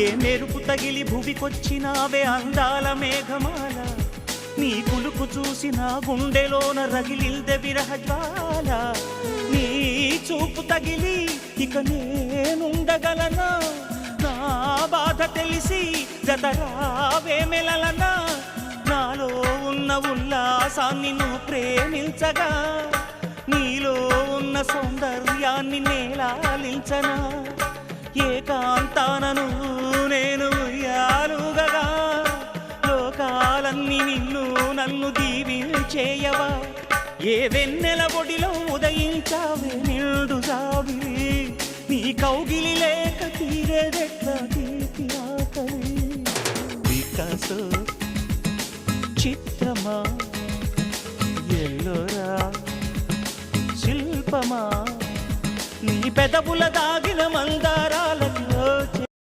ఏ మెరుపు తగిలి భువికొచ్చినావే అందాల మేఘమాల, నీ కులుకు చూసిన గుండెలోన రగిలిల్దె విరహ జ్వాల. నీ చూపు తగిలి ఇక నేనుండగలనా, నా బాధ తెలిసి జతరావే మెలలనా. నాలో ఉన్న ఉల్లాసాన్ని నువ్వు ప్రేమించగా, నీలో ఉన్న సౌందర్యాన్ని నేలాలించనా. ఏకాంతానను నేను ఉయ్యాలుగగా, లోకాలన్నీ నిన్ను నన్ను దీవించేయవా. ఏ వెన్నెల ఒడిలో ఉదయించావే నిండు జాబిలి, నీ కౌగిలి లేక తీరేదెట్లా తీపి ఆకలి. వికాసో చిత్రమా ఎల్లోరా శిల్పమా, నీ పెదవుల దాగిన మందారాల